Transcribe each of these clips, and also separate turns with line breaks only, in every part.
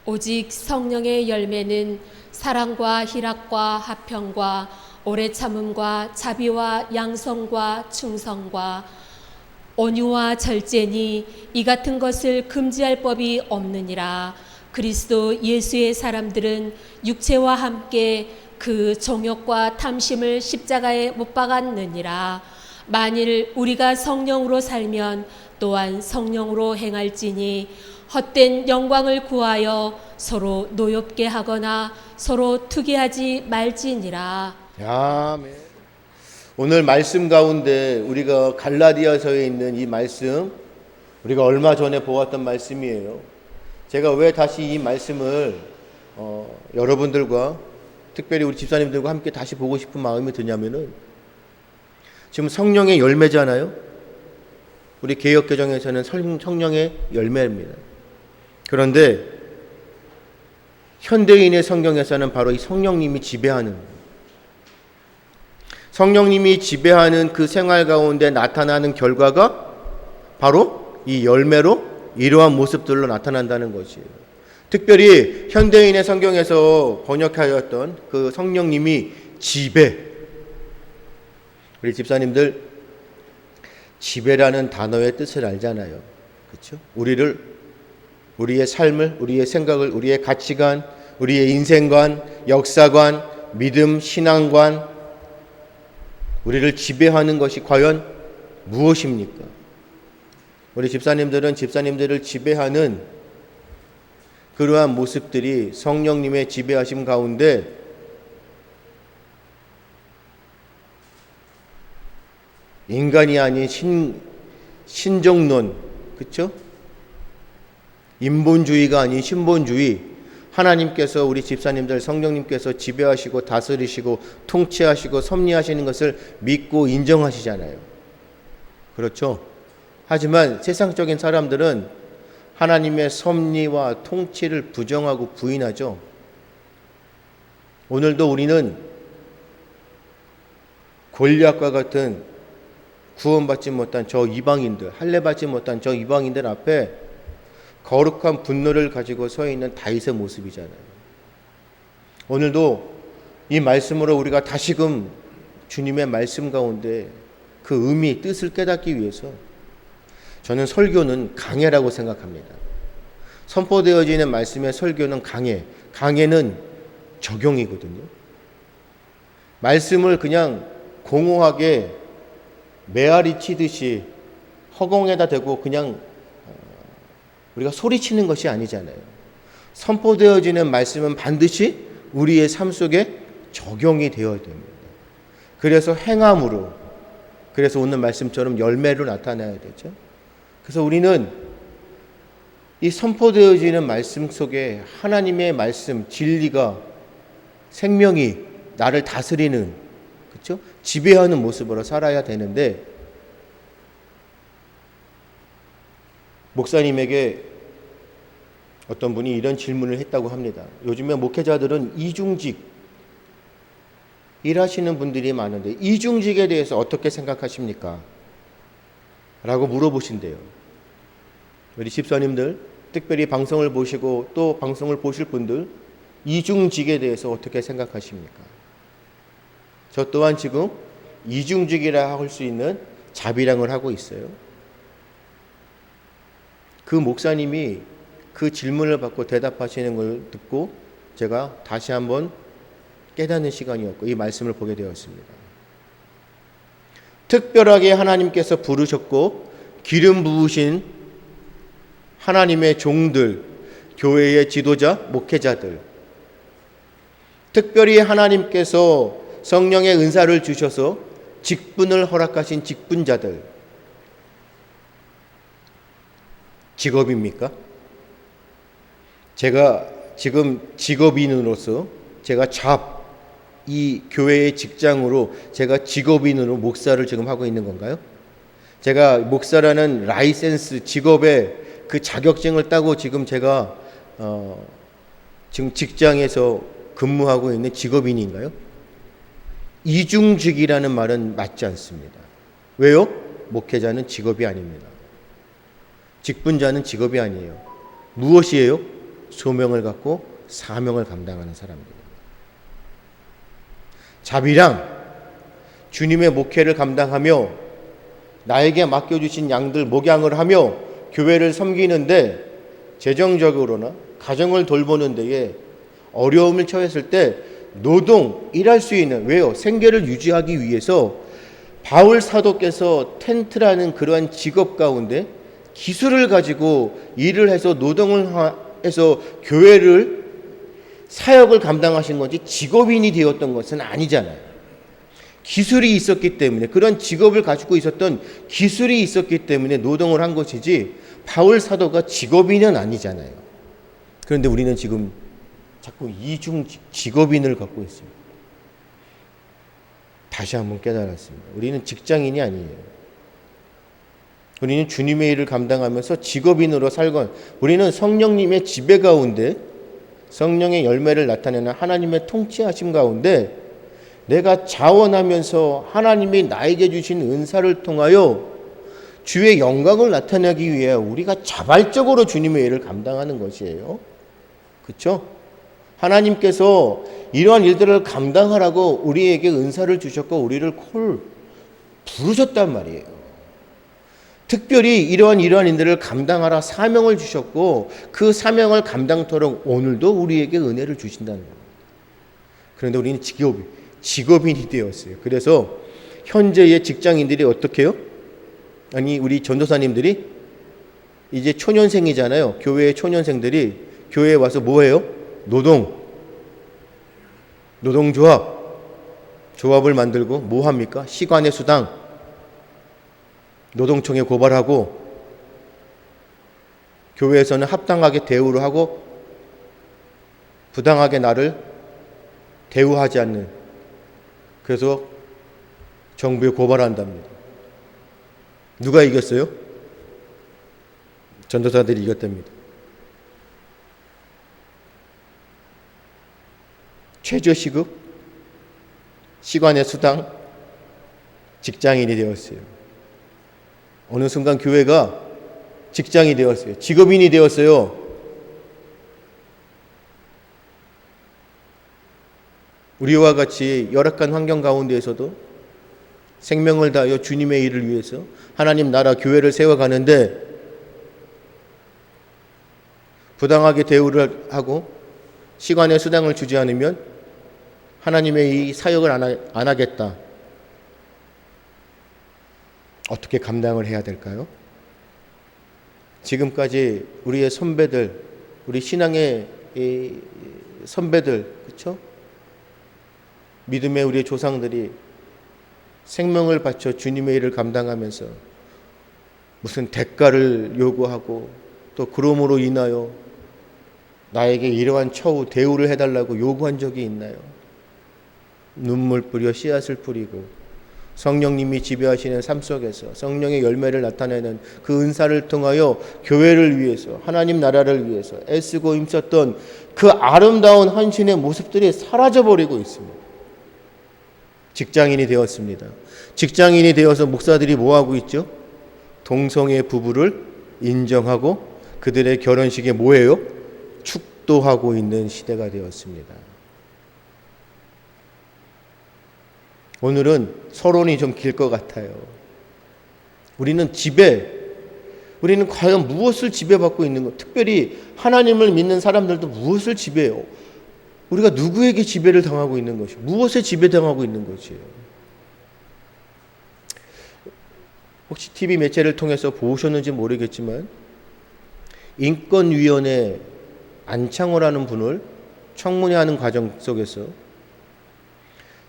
오직 성령의 열매는 사랑과 희락과 화평과 오래 참음과 자비와 양성과 충성과 온유와 절제니 이 같은 것을 금지할 법이 없느니라. 그리스도 예수의 사람들은 육체와 함께 그 정욕과 탐심을 십자가에 못 박았느니라. 만일 우리가 성령으로 살면 또한 성령으로 행할지니 헛된 영광을 구하여 서로 노엽게 하거나 서로 투기하지 말지니라.
아멘. 오늘 말씀 가운데 우리가 갈라디아서에 있는 이 말씀, 우리가 얼마 전에 보았던 말씀이에요. 제가 왜 다시 이 말씀을 여러분들과 특별히 우리 집사님들과 함께 다시 보고 싶은 마음이 드냐면은, 지금 성령의 열매잖아요. 우리 개역개정에서는 성령의 열매입니다. 그런데 현대인의 성경에서는 바로 이 성령님이 지배하는, 성령님이 지배하는 그 생활 가운데 나타나는 결과가 바로 이 열매로 이러한 모습들로 나타난다는 것이에요. 특별히 현대인의 성경에서 번역하였던 그 성령님이 지배, 우리 집사님들 지배라는 단어의 뜻을 알잖아요. 그렇죠? 우리의 삶을, 우리의 생각을, 우리의 가치관, 우리의 인생관, 역사관, 믿음, 신앙관, 우리를 지배하는 것이 과연 무엇입니까? 우리 집사님들은 집사님들을 지배하는 그러한 모습들이 성령님의 지배하심 가운데 인간이 아닌 신정론, 그렇죠? 인본주의가 아닌 신본주의, 하나님께서 우리 집사님들 성령님께서 지배하시고 다스리시고 통치하시고 섭리하시는 것을 믿고 인정하시잖아요. 그렇죠? 하지만 세상적인 사람들은 하나님의 섭리와 통치를 부정하고 부인하죠. 오늘도 우리는 골리앗과 같은 구원받지 못한 저 이방인들, 할례받지 못한 저 이방인들 앞에 거룩한 분노를 가지고 서 있는 다윗의 모습이잖아요. 오늘도 이 말씀으로 우리가 다시금 주님의 말씀 가운데 그 의미, 뜻을 깨닫기 위해서 저는 설교는 강해라고 생각합니다. 선포되어지는 말씀의 설교는 강해. 강해는 적용이거든요. 말씀을 그냥 공허하게 메아리 치듯이 허공에다 대고 그냥 우리가 소리치는 것이 아니잖아요. 선포되어지는 말씀은 반드시 우리의 삶 속에 적용이 되어야 됩니다. 그래서 행함으로, 그래서 오늘 말씀처럼 열매로 나타나야 되죠. 그래서 우리는 이 선포되어지는 말씀 속에 하나님의 말씀, 진리가, 생명이 나를 다스리는, 그렇죠? 지배하는 모습으로 살아야 되는데, 목사님에게 어떤 분이 이런 질문을 했다고 합니다. 요즘에 목회자들은 이중직 일하시는 분들이 많은데 이중직에 대해서 어떻게 생각하십니까? 라고 물어보신대요. 우리 집사님들, 특별히 방송을 보시고 또 방송을 보실 분들, 이중직에 대해서 어떻게 생각하십니까? 저 또한 지금 이중직이라 할 수 있는 자비랑을 하고 있어요. 그 목사님이 그 질문을 받고 대답하시는 걸 듣고 제가 다시 한번 깨닫는 시간이었고 이 말씀을 보게 되었습니다. 특별하게 하나님께서 부르셨고 기름 부으신 하나님의 종들, 교회의 지도자, 목회자들, 특별히 하나님께서 성령의 은사를 주셔서 직분을 허락하신 직분자들, 직업입니까? 제가 지금 직업인으로서 제가 이 교회의 직장으로 제가 직업인으로 목사를 지금 하고 있는 건가요? 제가 목사라는 라이센스, 직업의 그 자격증을 따고 지금 제가 지금 직장에서 근무하고 있는 직업인인가요? 이중직이라는 말은 맞지 않습니다. 왜요? 목회자는 직업이 아닙니다. 직분자는 직업이 아니에요. 무엇이에요? 소명을 갖고 사명을 감당하는 사람들입니다. 자비랑 주님의 목회를 감당하며 나에게 맡겨주신 양들 목양을 하며 교회를 섬기는데 재정적으로나 가정을 돌보는 데에 어려움을 처했을 때 노동, 일할 수 있는, 왜요? 생계를 유지하기 위해서 바울 사도께서 텐트라는 그러한 직업 가운데 기술을 가지고 일을 해서 노동을 해서 교회를 사역을 감당하신 건지 직업인이 되었던 것은 아니잖아요. 기술이 있었기 때문에, 그런 직업을 가지고 있었던 기술이 있었기 때문에 노동을 한 것이지 바울 사도가 직업인은 아니잖아요. 그런데 우리는 지금 자꾸 이중 직업인을 갖고 있습니다. 다시 한번 깨달았습니다. 우리는 직장인이 아니에요. 우리는 주님의 일을 감당하면서 직업인으로 살건, 우리는 성령님의 지배 가운데 성령의 열매를 나타내는 하나님의 통치하심 가운데 내가 자원하면서 하나님이 나에게 주신 은사를 통하여 주의 영광을 나타내기 위해 우리가 자발적으로 주님의 일을 감당하는 것이에요. 그렇죠? 하나님께서 이러한 일들을 감당하라고 우리에게 은사를 주셨고 우리를 부르셨단 말이에요. 특별히 이러한 일들을 감당하라 사명을 주셨고 그 사명을 감당토록 오늘도 우리에게 은혜를 주신다는 거예요. 그런데 우리는 직업인이 되었어요. 그래서 현재의 직장인들이 어떻게 해요? 아니 우리 전도사님들이 이제 초년생이잖아요. 교회의 초년생들이 교회에 와서 뭐해요? 조합을 만들고 뭐 합니까? 시간의 수당 노동청에 고발하고 교회에서는 합당하게 대우를 하고 부당하게 나를 대우하지 않는, 그래서 정부에 고발한답니다. 누가 이겼어요? 전도사들이 이겼답니다. 최저시급, 시간의 수당, 직장인이 되었어요. 어느 순간 교회가 직장이 되었어요. 직업인이 되었어요. 우리와 같이 열악한 환경 가운데에서도 생명을 다하여 주님의 일을 위해서 하나님 나라 교회를 세워가는데 부당하게 대우를 하고 시간의 수당을 주지 않으면 하나님의 이 사역을 안 하겠다. 어떻게 감당을 해야 될까요? 지금까지 우리의 선배들, 우리 신앙의 선배들, 그렇죠? 믿음의 우리의 조상들이 생명을 바쳐 주님의 일을 감당하면서 무슨 대가를 요구하고 또 그럼으로 인하여 나에게 이러한 처우 대우를 해달라고 요구한 적이 있나요? 눈물 뿌려 씨앗을 뿌리고 성령님이 지배하시는 삶 속에서 성령의 열매를 나타내는 그 은사를 통하여 교회를 위해서 하나님 나라를 위해서 애쓰고 힘썼던 그 아름다운 헌신의 모습들이 사라져버리고 있습니다. 직장인이 되었습니다. 직장인이 되어서 목사들이 뭐하고 있죠? 동성애 부부를 인정하고 그들의 결혼식에 뭐예요? 축도하고 있는 시대가 되었습니다. 오늘은 서론이 좀 길 것 같아요. 우리는 과연 무엇을 지배받고 있는 것? 특별히 하나님을 믿는 사람들도 무엇을 지배해요? 우리가 누구에게 지배를 당하고 있는 것이? 무엇에 지배당하고 있는 것이에요? 혹시 TV 매체를 통해서 보셨는지 모르겠지만 인권위원회 안창호라는 분을 청문회하는 과정 속에서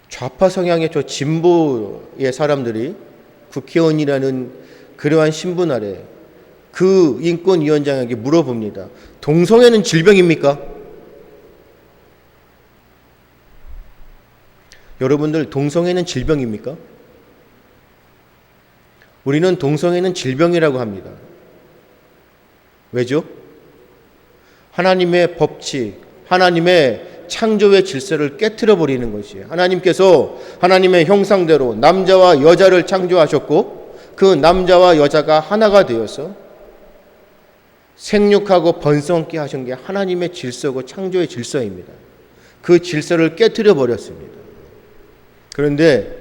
좌파 성향의 저 진보의 사람들이 국회의원이라는 그러한 신분 아래 그 인권위원장에게 물어봅니다. 동성애는 질병입니까? 여러분들 동성애는 질병입니까? 우리는 동성애는 질병이라고 합니다. 왜죠? 하나님의 법칙, 하나님의 창조의 질서를 깨트려 버리는 것이에요. 하나님께서 하나님의 형상대로 남자와 여자를 창조하셨고 그 남자와 여자가 하나가 되어서 생육하고 번성케 하신 게 하나님의 질서고 창조의 질서입니다. 그 질서를 깨트려 버렸습니다. 그런데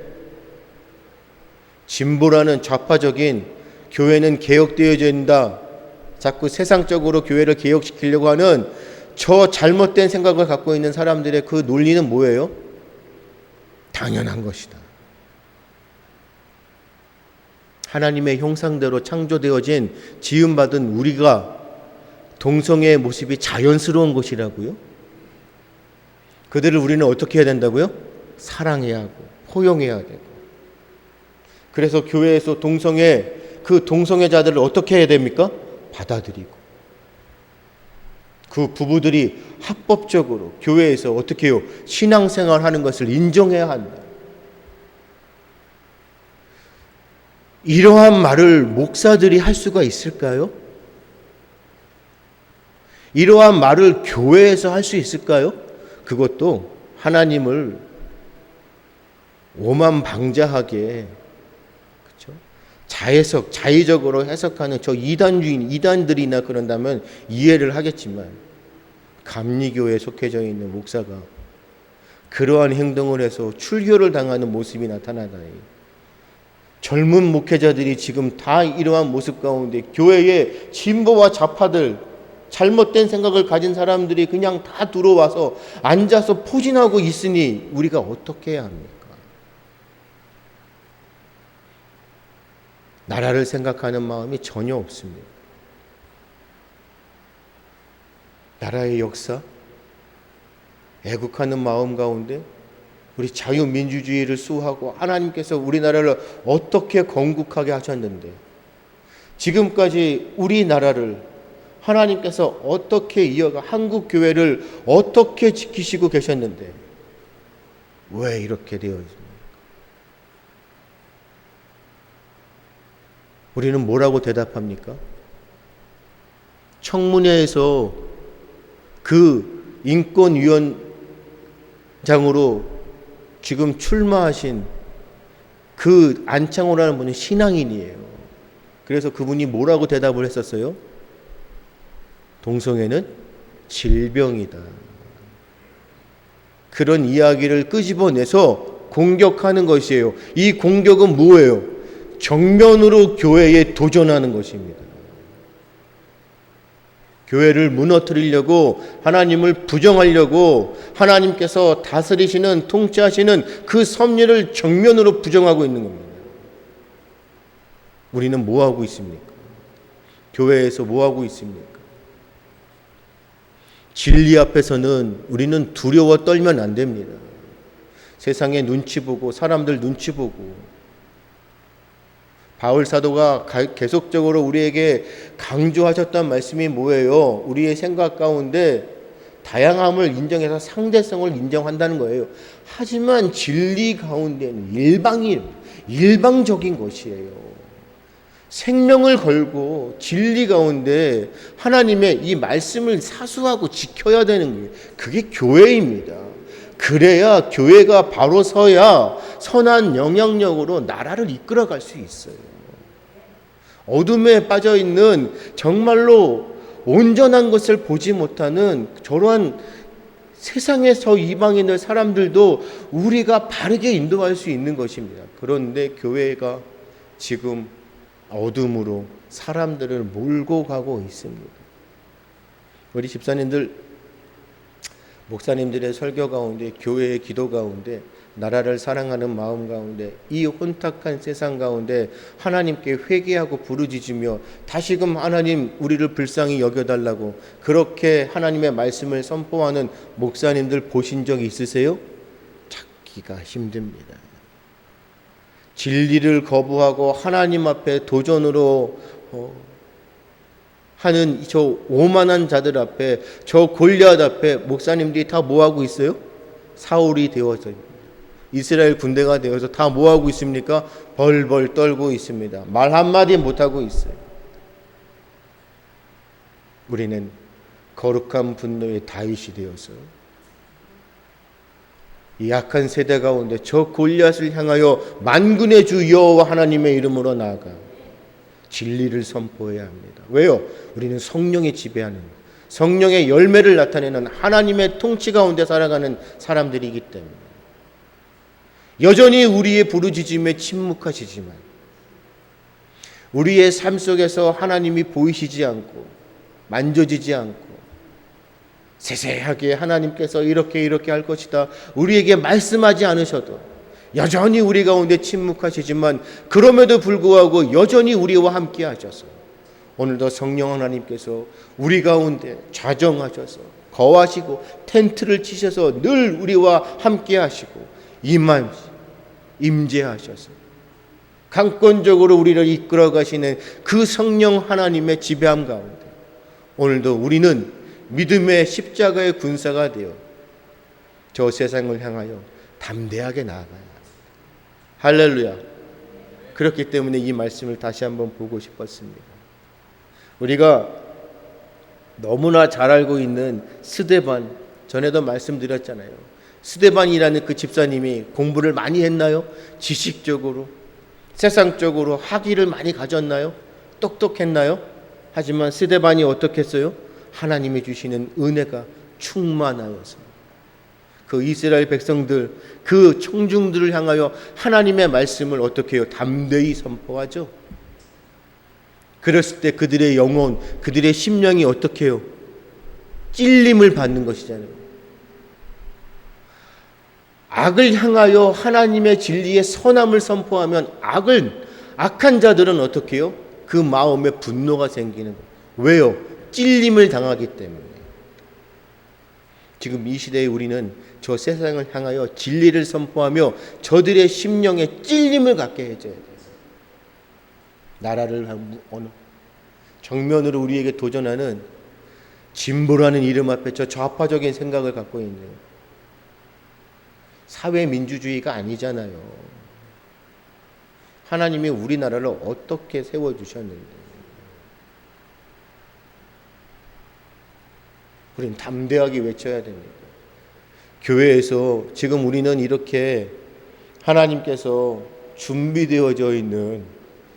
진보라는 좌파적인 교회는 개혁되어야 된다, 자꾸 세상적으로 교회를 개혁시키려고 하는 저 잘못된 생각을 갖고 있는 사람들의 그 논리는 뭐예요? 당연한 것이다. 하나님의 형상대로 창조되어진 지음받은 우리가 동성애의 모습이 자연스러운 것이라고요? 그들을 우리는 어떻게 해야 된다고요? 사랑해야 하고 포용해야 되고. 그래서 교회에서 그 동성애자들을 어떻게 해야 됩니까? 받아들이고 그 부부들이 합법적으로 교회에서 어떻게 해요? 신앙생활하는 것을 인정해야 한다. 이러한 말을 목사들이 할 수가 있을까요? 이러한 말을 교회에서 할 수 있을까요? 그것도 하나님을 오만방자하게 자의적으로 해석하는 저 이단들이나 그런다면 이해를 하겠지만 감리교회에 속해져 있는 목사가 그러한 행동을 해서 출교를 당하는 모습이 나타나다니, 젊은 목회자들이 지금 다 이러한 모습 가운데 교회의 진보와 좌파들, 잘못된 생각을 가진 사람들이 그냥 다 들어와서 앉아서 포진하고 있으니 우리가 어떻게 해야 합니까? 나라를 생각하는 마음이 전혀 없습니다. 나라의 역사, 애국하는 마음 가운데 우리 자유민주주의를 수호하고 하나님께서 우리나라를 어떻게 건국하게 하셨는데, 지금까지 우리나라를 하나님께서 어떻게 이어가 한국교회를 어떻게 지키시고 계셨는데 왜 이렇게 되어 있습니까? 우리는 뭐라고 대답합니까? 청문회에서 그 인권위원장으로 지금 출마하신 그 안창호라는 분이 신앙인이에요. 그래서 그분이 뭐라고 대답을 했었어요? 동성애는 질병이다. 그런 이야기를 끄집어내서 공격하는 것이에요. 이 공격은 뭐예요? 정면으로 교회에 도전하는 것입니다. 교회를 무너뜨리려고, 하나님을 부정하려고, 하나님께서 다스리시는, 통치하시는 그 섭리를 정면으로 부정하고 있는 겁니다. 우리는 뭐 하고 있습니까? 교회에서 뭐 하고 있습니까? 진리 앞에서는 우리는 두려워 떨면 안 됩니다. 세상의 눈치 보고, 사람들 눈치 보고. 바울 사도가 계속적으로 우리에게 강조하셨던 말씀이 뭐예요? 우리의 생각 가운데 다양함을 인정해서 상대성을 인정한다는 거예요. 하지만 진리 가운데는 일방적인 것이에요. 생명을 걸고 진리 가운데 하나님의 이 말씀을 사수하고 지켜야 되는 게, 그게 교회입니다. 그래야 교회가 바로 서야 선한 영향력으로 나라를 이끌어갈 수 있어요. 어둠에 빠져있는, 정말로 온전한 것을 보지 못하는 저러한 세상에서 이방인들 사람들도 우리가 바르게 인도할 수 있는 것입니다. 그런데 교회가 지금 어둠으로 사람들을 몰고 가고 있습니다. 우리 집사님들, 목사님들의 설교 가운데, 교회의 기도 가운데, 나라를 사랑하는 마음 가운데, 이 혼탁한 세상 가운데 하나님께 회개하고 부르짖으며 다시금 하나님 우리를 불쌍히 여겨달라고 그렇게 하나님의 말씀을 선포하는 목사님들 보신 적 있으세요? 찾기가 힘듭니다. 진리를 거부하고 하나님 앞에 도전으로 하는 저 오만한 자들 앞에, 저 골리앗 앞에 목사님들이 다 뭐하고 있어요? 사울이 되어서, 이스라엘 군대가 되어서 다 뭐하고 있습니까? 벌벌 떨고 있습니다. 말 한마디 못하고 있어요. 우리는 거룩한 분노의 다윗이 되어서 이 약한 세대 가운데 저 골리앗을 향하여 만군의 주 여호와 하나님의 이름으로 나아가 진리를 선포해야 합니다. 왜요? 우리는 성령이 지배하는, 성령의 열매를 나타내는 하나님의 통치 가운데 살아가는 사람들이기 때문에 여전히 우리의 부르짖음에 침묵하시지만 우리의 삶 속에서 하나님이 보이시지 않고 만져지지 않고 세세하게 하나님께서 이렇게 할 것이다 우리에게 말씀하지 않으셔도 여전히 우리 가운데 침묵하시지만 그럼에도 불구하고 여전히 우리와 함께 하셔서 오늘도 성령 하나님께서 우리 가운데 좌정하셔서 거하시고 텐트를 치셔서 늘 우리와 함께 하시고 임재하셔서 강권적으로 우리를 이끌어 가시는 그 성령 하나님의 지배함 가운데 오늘도 우리는 믿음의 십자가의 군사가 되어 저 세상을 향하여 담대하게 나아가야 합니다. 할렐루야. 그렇기 때문에 이 말씀을 다시 한번 보고 싶었습니다. 우리가 너무나 잘 알고 있는 스데반, 전에도 말씀드렸잖아요. 스데반이라는 그 집사님이 공부를 많이 했나요? 지식적으로, 세상적으로 학위를 많이 가졌나요? 똑똑했나요? 하지만 스데반이 어떻게 했어요? 하나님이 주시는 은혜가 충만하여서 그 이스라엘 백성들, 그 청중들을 향하여 하나님의 말씀을 어떻게 해요? 담대히 선포하죠. 그랬을 때 그들의 영혼, 그들의 심령이 어떻게 해요? 찔림을 받는 것이잖아요. 악을 향하여 하나님의 진리의 선함을 선포하면 악한 자들은 어떻게 해요? 그 마음에 분노가 생기는 거예요. 왜요? 찔림을 당하기 때문에. 지금 이 시대에 우리는 저 세상을 향하여 진리를 선포하며 저들의 심령에 찔림을 갖게 해줘야 돼요. 나라를 어느 정면으로 우리에게 도전하는 진보라는 이름 앞에 저 좌파적인 생각을 갖고 있는 사회민주주의가 아니잖아요. 하나님이 우리나라를 어떻게 세워주셨는데 우리는 담대하게 외쳐야 됩니다. 교회에서 지금 우리는 이렇게 하나님께서 준비되어져 있는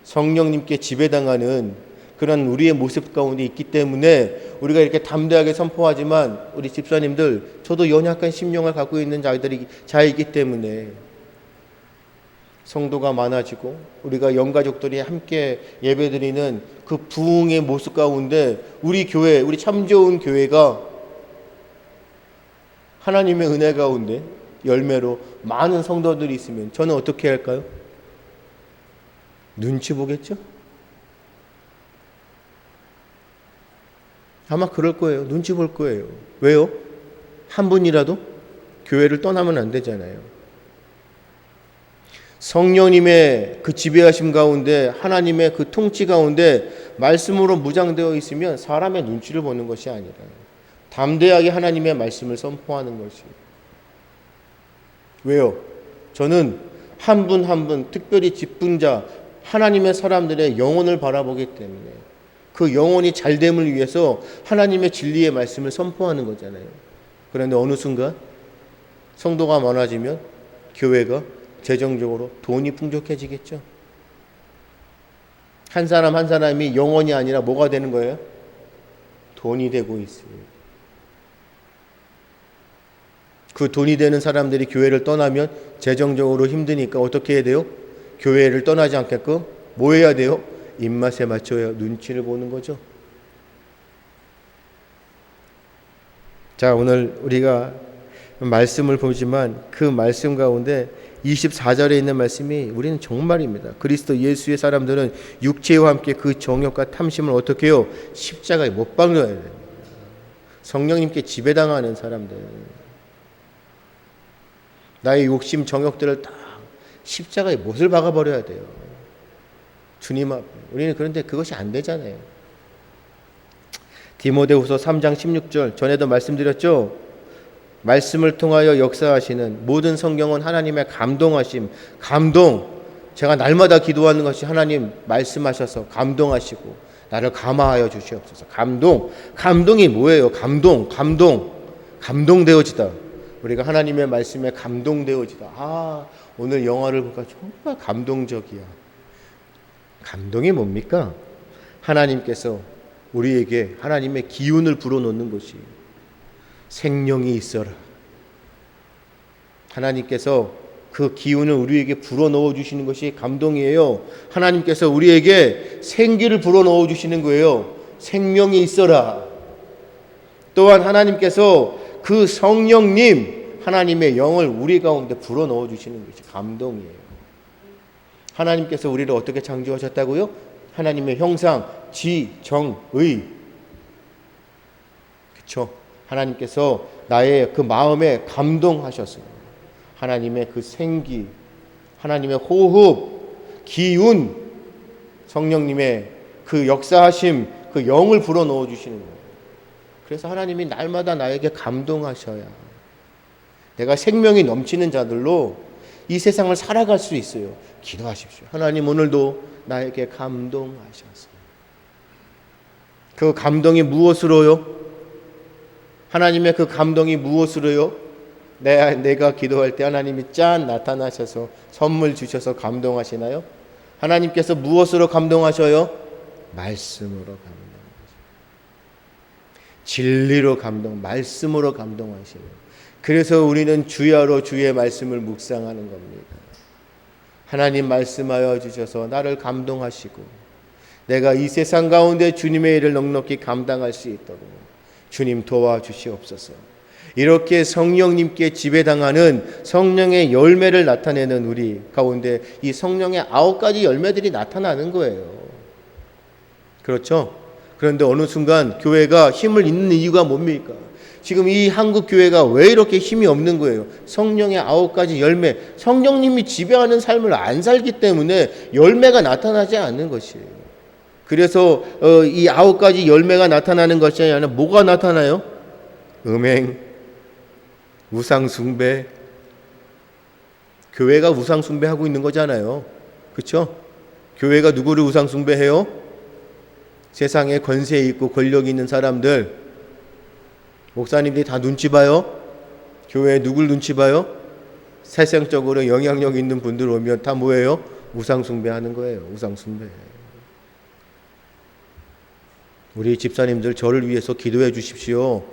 성령님께 지배당하는 그런 우리의 모습 가운데 있기 때문에 우리가 이렇게 담대하게 선포하지만 우리 집사님들, 저도 연약한 심령을 갖고 있는 자이기 때문에 성도가 많아지고 우리가 영가족들이 함께 예배드리는 그 부흥의 모습 가운데 우리 교회, 우리 참 좋은 교회가 하나님의 은혜 가운데 열매로 많은 성도들이 있으면 저는 어떻게 할까요? 눈치 보겠죠? 아마 그럴 거예요. 눈치 볼 거예요. 왜요? 한 분이라도 교회를 떠나면 안 되잖아요. 성령님의 그 지배하심 가운데 하나님의 그 통치 가운데 말씀으로 무장되어 있으면 사람의 눈치를 보는 것이 아니라 담대하게 하나님의 말씀을 선포하는 것이. 왜요? 저는 한 분 한 분 특별히 직분자 하나님의 사람들의 영혼을 바라보기 때문에 그 영혼이 잘됨을 위해서 하나님의 진리의 말씀을 선포하는 거잖아요. 그런데 어느 순간 성도가 많아지면 교회가 재정적으로 돈이 풍족해지겠죠. 한 사람 한 사람이 영혼이 아니라 뭐가 되는 거예요? 돈이 되고 있습니다. 그 돈이 되는 사람들이 교회를 떠나면 재정적으로 힘드니까 어떻게 해야 돼요? 교회를 떠나지 않게끔 뭐 해야 돼요? 입맛에 맞춰야 눈치를 보는 거죠. 자, 오늘 우리가 말씀을 보지만 그 말씀 가운데 24절에 있는 말씀이 우리는 정말입니다. 그리스도 예수의 사람들은 육체와 함께 그 정욕과 탐심을 어떻게 해요? 십자가에 못 박아야 됩니다. 성령님께 지배당하는 사람들, 나의 욕심 정욕들을 다 십자가에 못을 박아버려야 돼요. 주님 앞에. 우리는 그런데 그것이 안 되잖아요. 디모데후서 3장 16절 전에도 말씀드렸죠. 말씀을 통하여 역사하시는 모든 성경은 하나님의 감동하심, 제가 날마다 기도하는 것이 하나님 말씀하셔서 감동하시고 나를 감화하여 주시옵소서. 감동이 뭐예요? 감동되어지다. 우리가 하나님의 말씀에 감동되어지다. 오늘 영화를 보니까 정말 감동적이야. 감동이 뭡니까? 하나님께서 우리에게 하나님의 기운을 불어넣는 것이 생명이 있어라. 하나님께서 그 기운을 우리에게 불어넣어 주시는 것이 감동이에요. 하나님께서 우리에게 생기를 불어넣어 주시는 거예요. 생명이 있어라. 또한 하나님께서 그 성령님, 하나님의 영을 우리 가운데 불어넣어 주시는 것이 감동이에요. 하나님께서 우리를 어떻게 창조하셨다고요? 하나님의 형상, 지, 정, 의. 그렇죠? 하나님께서 나의 그 마음에 감동하셨어요. 하나님의 그 생기, 하나님의 호흡, 기운, 성령님의 그 역사하심, 그 영을 불어넣어 주시는 거예요. 그래서 하나님이 날마다 나에게 감동하셔야 내가 생명이 넘치는 자들로 이 세상을 살아갈 수 있어요. 기도하십시오. 하나님 오늘도 나에게 감동하셔서. 그 감동이 무엇으로요? 하나님의 그 감동이 무엇으로요? 내가 기도할 때 하나님이 짠 나타나셔서 선물 주셔서 감동하시나요? 하나님께서 무엇으로 감동하셔요? 말씀으로 감동하셔요. 진리로 말씀으로 감동하시는. 그래서 우리는 주야로 주의 말씀을 묵상하는 겁니다. 하나님 말씀하여 주셔서 나를 감동하시고 내가 이 세상 가운데 주님의 일을 넉넉히 감당할 수 있도록 주님 도와주시옵소서. 이렇게 성령님께 지배당하는 성령의 열매를 나타내는 우리 가운데 이 성령의 9가지 열매들이 나타나는 거예요. 그렇죠? 그런데 어느 순간 교회가 힘을 잃는 이유가 뭡니까? 지금 이 한국 교회가 왜 이렇게 힘이 없는 거예요? 성령의 9가지 열매, 성령님이 지배하는 삶을 안 살기 때문에 열매가 나타나지 않는 것이에요. 그래서 이 9가지 열매가 나타나는 것이 아니라 뭐가 나타나요? 음행, 우상숭배. 교회가 우상숭배하고 있는 거잖아요. 그렇죠? 교회가 누구를 우상숭배해요? 세상에 권세 있고 권력 있는 사람들. 목사님들이 다 눈치 봐요. 교회에 누굴 눈치 봐요? 세상적으로 영향력 있는 분들 오면 다 뭐예요? 우상숭배하는 거예요. 우상숭배. 우리 집사님들 저를 위해서 기도해 주십시오.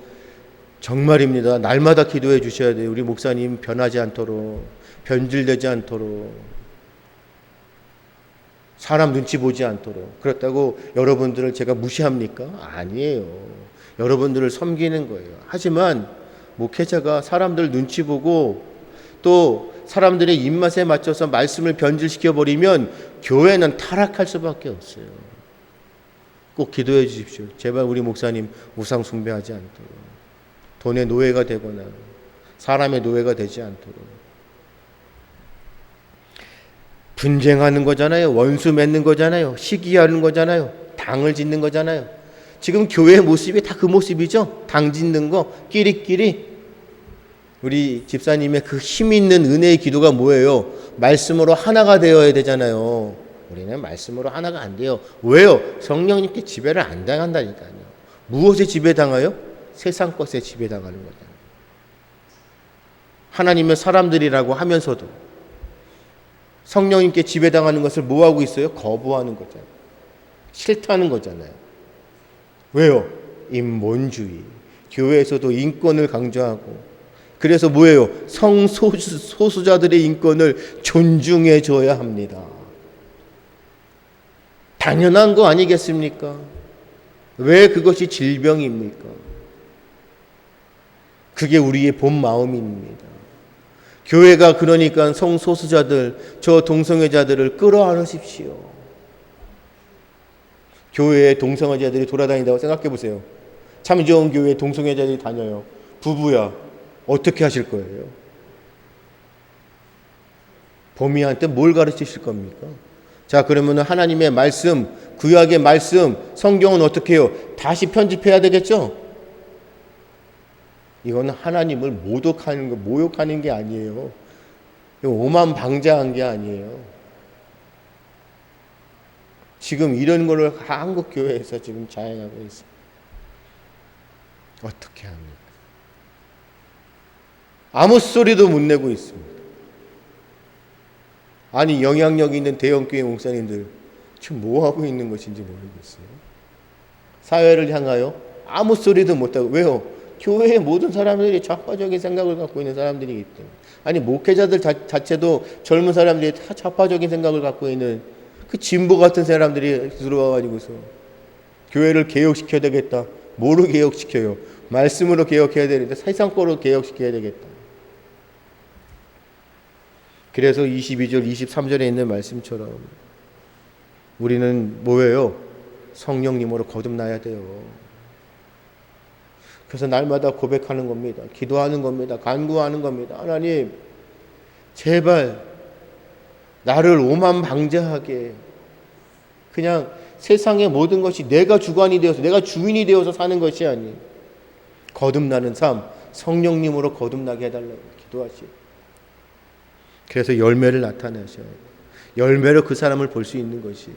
정말입니다. 날마다 기도해 주셔야 돼요. 우리 목사님 변하지 않도록, 변질되지 않도록, 사람 눈치 보지 않도록. 그렇다고 여러분들을 제가 무시합니까? 아니에요. 여러분들을 섬기는 거예요. 하지만 목회자가 사람들 눈치 보고 또 사람들의 입맛에 맞춰서 말씀을 변질시켜 버리면 교회는 타락할 수밖에 없어요. 꼭 기도해 주십시오. 제발 우리 목사님 우상 숭배하지 않도록, 돈의 노예가 되거나 사람의 노예가 되지 않도록. 분쟁하는 거잖아요. 원수 맺는 거잖아요. 시기하는 거잖아요. 당을 짓는 거잖아요. 지금 교회의 모습이 다 그 모습이죠. 당 짓는 거, 끼리끼리. 우리 집사님의 그 힘 있는 은혜의 기도가 뭐예요? 말씀으로 하나가 되어야 되잖아요. 우리는 말씀으로 하나가 안 돼요. 왜요? 성령님께 지배를 안 당한다니까요. 무엇에 지배당해요? 세상 것에 지배당하는 거잖아요. 하나님의 사람들이라고 하면서도 성령님께 지배당하는 것을 뭐하고 있어요? 거부하는 거잖아요. 싫다는 거잖아요. 왜요? 인본주의. 교회에서도 인권을 강조하고, 그래서 뭐예요? 성소수자들의 인권을 존중해 줘야 합니다. 당연한 거 아니겠습니까? 왜 그것이 질병입니까? 그게 우리의 본 마음입니다. 교회가 그러니까 성소수자들, 저 동성애자들을 끌어안으십시오. 교회에 동성애자들이 돌아다닌다고 생각해 보세요. 참 좋은 교회에 동성애자들이 다녀요. 부부야. 어떻게 하실 거예요? 범이한테 뭘 가르치실 겁니까? 자, 그러면 하나님의 말씀, 구약의 말씀, 성경은 어떻게 해요? 다시 편집해야 되겠죠? 이건 하나님을 모욕하는 게 아니에요. 오만방자한 게 아니에요. 지금 이런 거를 한국 교회에서 지금 자행하고 있어요. 어떻게 합니까? 아무 소리도 못 내고 있습니다. 아니 영향력 있는 대형교회 목사님들 지금 뭐 하고 있는 것인지 모르겠어요. 사회를 향하여 아무 소리도 못하고. 왜요? 교회의 모든 사람들이 좌파적인 생각을 갖고 있는 사람들이기 때문에. 아니 목회자들 자체도 젊은 사람들이 다 좌파적인 생각을 갖고 있는 그 진보 같은 사람들이 들어와가지고서 교회를 개혁시켜야 되겠다. 뭐로 개혁시켜요? 말씀으로 개혁해야 되는데 세상거로 개혁시켜야 되겠다. 그래서 22절 23절에 있는 말씀처럼 우리는 뭐예요? 성령님으로 거듭나야 돼요. 그래서 날마다 고백하는 겁니다. 기도하는 겁니다. 간구하는 겁니다. 하나님 제발 나를 오만방자하게 그냥 세상의 모든 것이 내가 주관이 되어서 내가 주인이 되어서 사는 것이 아닌 거듭나는 삶, 성령님으로 거듭나게 해달라고 기도하시오. 그래서 열매를 나타내셔야 돼요. 열매로 그 사람을 볼 수 있는 것이에요.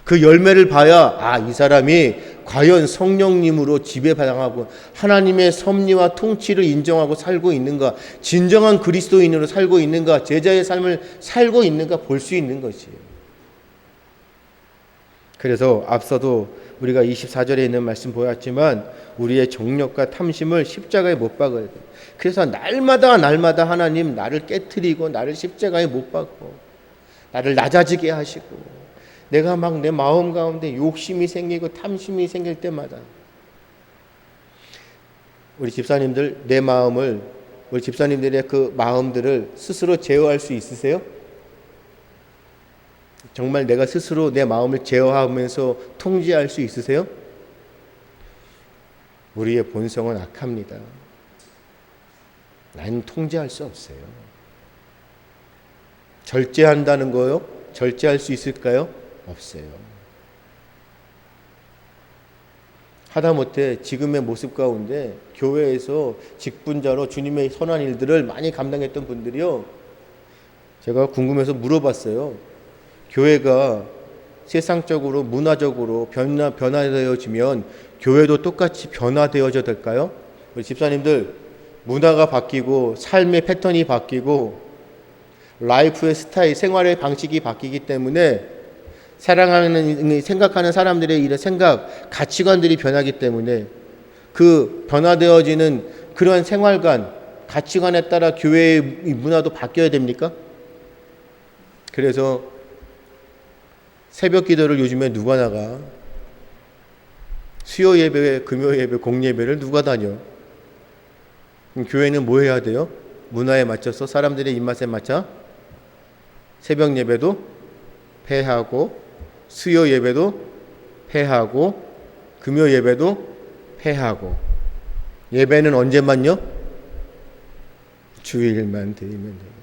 그 열매를 봐야 이 사람이 과연 성령님으로 지배당하고 하나님의 섭리와 통치를 인정하고 살고 있는가, 진정한 그리스도인으로 살고 있는가, 제자의 삶을 살고 있는가 볼 수 있는 것이에요. 그래서 앞서도 우리가 24절에 있는 말씀 보았지만 우리의 정력과 탐심을 십자가에 못 박아야 돼요. 그래서 날마다 하나님 나를 깨트리고 나를 십자가에 못 박고 나를 낮아지게 하시고 내가 막 내 마음 가운데 욕심이 생기고 탐심이 생길 때마다 우리 집사님들의 그 마음들을 스스로 제어할 수 있으세요? 정말 내가 스스로 내 마음을 제어하면서 통제할 수 있으세요? 우리의 본성은 악합니다. 나는 통제할 수 없어요. 절제한다는 거요? 절제할 수 있을까요? 없어요. 하다못해 지금의 모습 가운데 교회에서 직분자로 주님의 선한 일들을 많이 감당했던 분들이요, 제가 궁금해서 물어봤어요. 교회가 세상적으로 문화적으로 변화되어지면 교회도 똑같이 변화되어져 될까요? 우리 집사님들, 문화가 바뀌고 삶의 패턴이 바뀌고 라이프의 스타일, 생활의 방식이 바뀌기 때문에 생각하는 사람들의 이런 생각, 가치관들이 변하기 때문에 그 변화되어지는 그러한 생활관, 가치관에 따라 교회의 문화도 바뀌어야 됩니까? 그래서 새벽 기도를 요즘에 누가 나가? 수요 예배, 금요 예배, 공 예배를 누가 다녀? 교회는 뭐 해야 돼요? 문화에 맞춰서 사람들의 입맛에 맞춰 새벽 예배도 폐하고 수요 예배도 폐하고 금요 예배도 폐하고 예배는 언제만요? 주일만 드리면 돼요.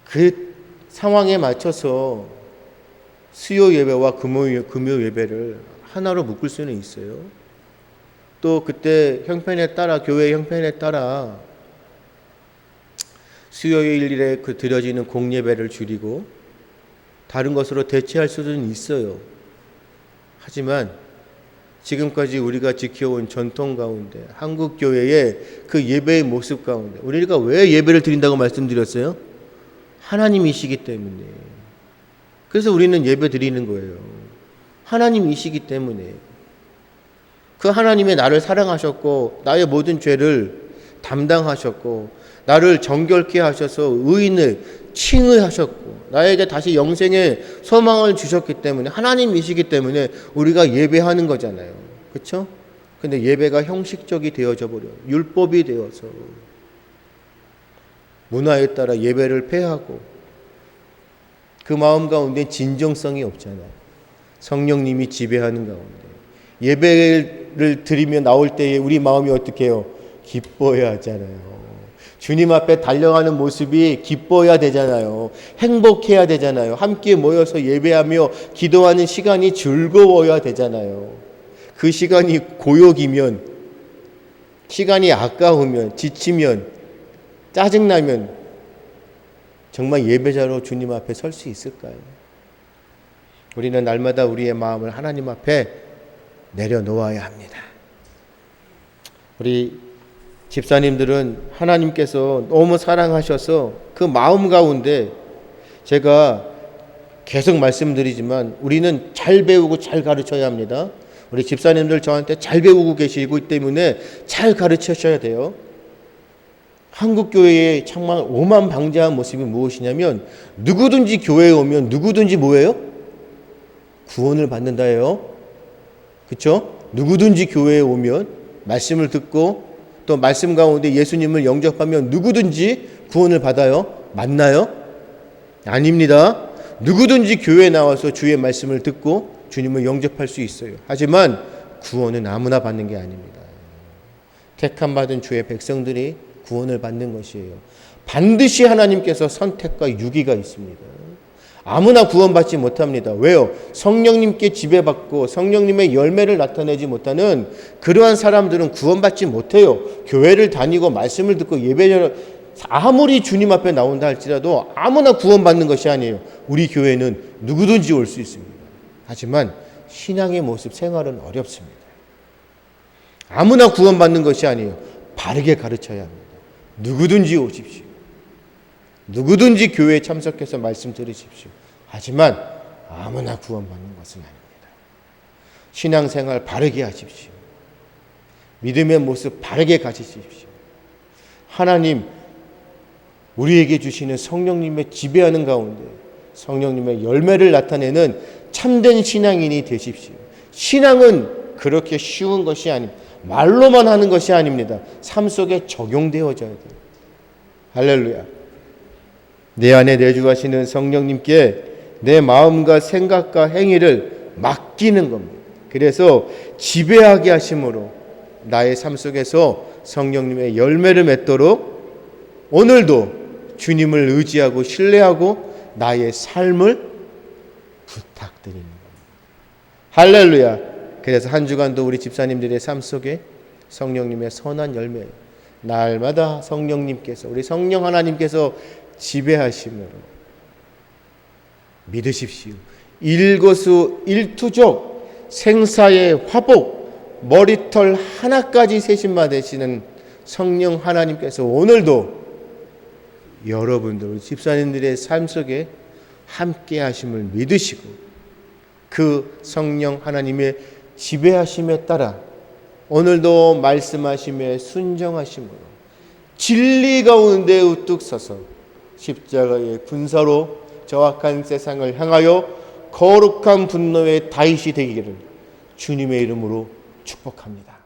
그 상황에 맞춰서 수요 예배와 금요 예배를 하나로 묶을 수는 있어요. 또 그때 형편에 따라, 교회 형편에 따라 수요일에 드려지는 공예배를 줄이고 다른 것으로 대체할 수는 있어요. 하지만 지금까지 우리가 지켜온 전통 가운데, 한국 교회의 그 예배의 모습 가운데, 우리가 왜 예배를 드린다고 말씀드렸어요? 하나님이시기 때문에. 그래서 우리는 예배 드리는 거예요. 하나님이시기 때문에. 그 하나님의 나를 사랑하셨고 나의 모든 죄를 담당하셨고 나를 정결케 하셔서 의인을 칭의하셨고 나에게 다시 영생의 소망을 주셨기 때문에 하나님이시기 때문에 우리가 예배하는 거잖아요. 그렇죠? 근데 예배가 형식적이 되어져 버려요. 율법이 되어서 문화에 따라 예배를 폐하고 그 마음 가운데 진정성이 없잖아요. 성령님이 지배하는 가운데 예배를 드리며 나올 때에 우리 마음이 어떻게 해요? 기뻐야 하잖아요. 주님 앞에 달려가는 모습이 기뻐야 되잖아요. 행복해야 되잖아요. 함께 모여서 예배하며 기도하는 시간이 즐거워야 되잖아요. 그 시간이 고역이면, 시간이 아까우면, 지치면, 짜증나면 정말 예배자로 주님 앞에 설 수 있을까요? 우리는 날마다 우리의 마음을 하나님 앞에 내려놓아야 합니다. 우리 집사님들은 하나님께서 너무 사랑하셔서 그 마음 가운데 제가 계속 말씀드리지만 우리는 잘 배우고 잘 가르쳐야 합니다. 우리 집사님들 저한테 잘 배우고 계시기 때문에 잘 가르치셔야 돼요. 한국 교회의 정말 오만방자한 모습이 무엇이냐면 누구든지 교회에 오면 누구든지 뭐예요? 구원을 받는다예요. 그렇죠? 누구든지 교회에 오면 말씀을 듣고 또 말씀 가운데 예수님을 영접하면 누구든지 구원을 받아요. 맞나요? 아닙니다. 누구든지 교회에 나와서 주의 말씀을 듣고 주님을 영접할 수 있어요. 하지만 구원은 아무나 받는 게 아닙니다. 택함 받은 주의 백성들이 구원을 받는 것이에요. 반드시 하나님께서 선택과 유기가 있습니다. 아무나 구원받지 못합니다. 왜요? 성령님께 지배받고 성령님의 열매를 나타내지 못하는 그러한 사람들은 구원받지 못해요. 교회를 다니고 말씀을 듣고 예배를 아무리 주님 앞에 나온다 할지라도 아무나 구원받는 것이 아니에요. 우리 교회는 누구든지 올 수 있습니다. 하지만 신앙의 모습, 생활은 어렵습니다. 아무나 구원받는 것이 아니에요. 바르게 가르쳐야 합니다. 누구든지 오십시오. 누구든지 교회에 참석해서 말씀 들으십시오. 하지만 아무나 구원받는 것은 아닙니다. 신앙생활 바르게 하십시오. 믿음의 모습 바르게 가지십시오. 하나님 우리에게 주시는 성령님의 지배하는 가운데 성령님의 열매를 나타내는 참된 신앙인이 되십시오. 신앙은 그렇게 쉬운 것이 아닙니다. 말로만 하는 것이 아닙니다. 삶 속에 적용되어져야 돼요. 할렐루야. 내 안에 내주하시는 성령님께 내 마음과 생각과 행위를 맡기는 겁니다. 그래서 지배하게 하심으로 나의 삶 속에서 성령님의 열매를 맺도록 오늘도 주님을 의지하고 신뢰하고 나의 삶을 부탁드리는 겁니다. 할렐루야. 그래서 한 주간도 우리 집사님들의 삶 속에 성령님의 선한 열매 날마다 성령님께서 우리 성령 하나님께서 지배하심으로 믿으십시오. 일거수일투족 생사의 화복 머리털 하나까지 세심받으시는 성령 하나님께서 오늘도 여러분들 우리 집사님들의 삶 속에 함께 하심을 믿으시고 그 성령 하나님의 지배하심에 따라 오늘도 말씀하심에 순종하심으로 진리 가운데 우뚝 서서 십자가의 군사로 저악한 세상을 향하여 거룩한 분노의 다윗이 되기를 주님의 이름으로 축복합니다.